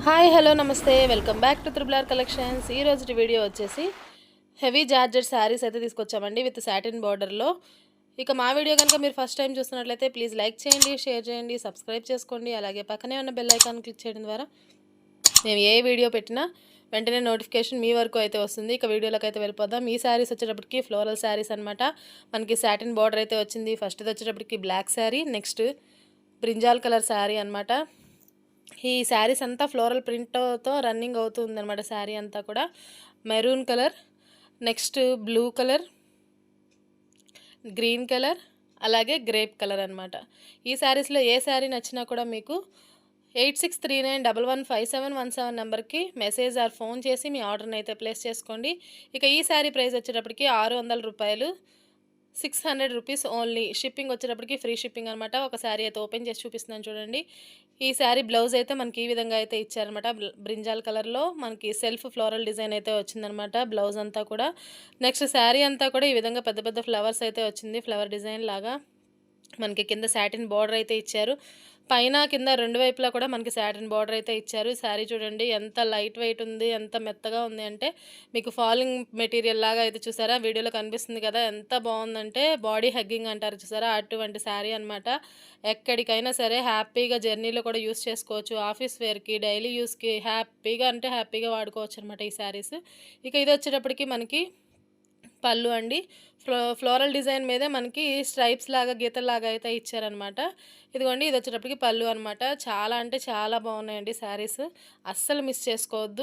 Hi hello నమస్తే welcome back to triple R collections. ఈ రోజు వీడియో వచ్చేసి హెవీ జార్జెట్ శారీస్ అయితే తీసుకొచ్చామండి విత్ సాటిన్ బార్డర్లో. ఇక మా వీడియో కనుక మీరు ఫస్ట్ టైం చూస్తున్నట్లయితే ప్లీజ్ లైక్ చేయండి, షేర్ చేయండి, సబ్స్క్రైబ్ చేసుకోండి. అలాగే పక్కనే ఉన్న బెల్ ఐకాన్ క్లిక్ చేయడం ద్వారా మేము ఏ వీడియో పెట్టినా వెంటనే నోటిఫికేషన్ మీ వరకు అయితే వస్తుంది. ఇక వీడియోలోకి అయితే వెళ్ళిపోదాం. ఈ శారీస్ వచ్చేటప్పటికి ఫ్లోరల్ శారీస్ అనమాట. మనకి సాటిన్ బార్డర్ అయితే వచ్చింది. ఫస్ట్ది వచ్చేటప్పటికి black sari, next brinjal colour sari అనమాట. ఈ శారీస్ అంతా ఫ్లోరల్ ప్రింట్తో రన్నింగ్ అవుతుంది అనమాట. శారీ అంతా కూడా maroon colour, next blue colour, green colour, అలాగే గ్రేప్ కలర్ అనమాట. ఈ శారీస్లో ఏ శారీ నచ్చినా కూడా మీకు 8639115717 నెంబర్కి మెసేజ్ ఆర్ ఫోన్ చేసి మీ ఆర్డర్ని అయితే ప్లేస్ చేసుకోండి. ఇక ఈ శారీ ప్రైస్ వచ్చేటప్పటికి 600 రూపాయలు, 600 రూపీస్ ఓన్లీ. షిప్పింగ్ వచ్చేటప్పటికి ఫ్రీ షిప్పింగ్ అనమాట. ఒక శారీ అయితే ఓపెన్ చేసి చూపిస్తున్నాను చూడండి. ఈ శారీ బ్లౌజ్ అయితే మనకి ఈ విధంగా అయితే ఇచ్చారనమాట. బ్రింజాల్ కలర్లో మనకి సెల్ఫ్ ఫ్లోరల్ డిజైన్ అయితే వచ్చిందనమాట బ్లౌజ్ అంతా కూడా. నెక్స్ట్ శారీ అంతా కూడా ఈ విధంగా పెద్ద పెద్ద ఫ్లవర్స్ అయితే వచ్చింది. ఫ్లవర్ డిజైన్ లాగా మనకి కింద సాటిన్ బార్డర్ అయితే ఇచ్చారు. పైన కింద రెండు వైపులా కూడా మనకి సాటిన్ బార్డర్ అయితే ఇచ్చారు. శారీ చూడండి ఎంత లైట్ వెయిట్ ఉంది, ఎంత మెత్తగా ఉంది అంటే మీకు ఫాలింగ్ మెటీరియల్ లాగా అయితే చూసారా వీడియోలో కనిపిస్తుంది కదా, ఎంత బాగుందంటే బాడీ హగ్గింగ్ అంటారు చూసారా, అటువంటి శారీ అనమాట. ఎక్కడికైనా సరే హ్యాపీగా జర్నీలో కూడా యూస్ చేసుకోవచ్చు. ఆఫీస్ వేర్కి, డైలీ యూస్కి హ్యాపీగా అంటే హ్యాపీగా వాడుకోవచ్చు అనమాట ఈ శారీస్. ఇక ఇది వచ్చేటప్పటికి మనకి పళ్ళు అండి. ఫ్లోరల్ డిజైన్ మీద మనకి స్ట్రైప్స్ లాగా గీతల్లాగా అయితే ఇచ్చారనమాట. ఇదిగోండి ఇది వచ్చేటప్పటికి పళ్ళు అనమాట. చాలా అంటే చాలా బాగున్నాయండి శారీస్, అస్సలు మిస్ చేసుకోవద్దు.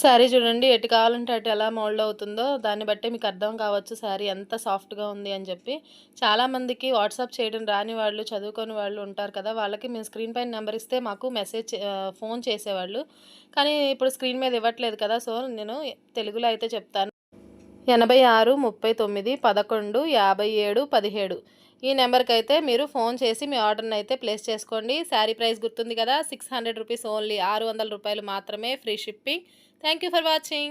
శారీ చూడండి ఎటు కావాలంటే అటు ఎలా మోల్డ్ అవుతుందో దాన్ని బట్టే మీకు అర్థం కావచ్చు శారీ ఎంత సాఫ్ట్గా ఉంది అని చెప్పి. చాలామందికి వాట్సాప్ చేయడం రాని వాళ్ళు, చదువుకొని వాళ్ళు ఉంటారు కదా, వాళ్ళకి మేము స్క్రీన్ పైన నెంబర్ ఇస్తే మాకు ఫోన్ చేసేవాళ్ళు. కానీ ఇప్పుడు స్క్రీన్ మీద ఇవ్వట్లేదు కదా, సో నేను తెలుగులో అయితే చెప్తాను. 86 39 11 57 17 ఈ నెంబర్కి అయితే మీరు ఫోన్ చేసి మీ ఆర్డర్ని అయితే ప్లేస్ చేసుకోండి. శారీ ప్రైస్ గుర్తుంది కదా, 600 రూపీస్ ఓన్లీ, 600 రూపాయలు మాత్రమే, free shipping. Thank you for watching.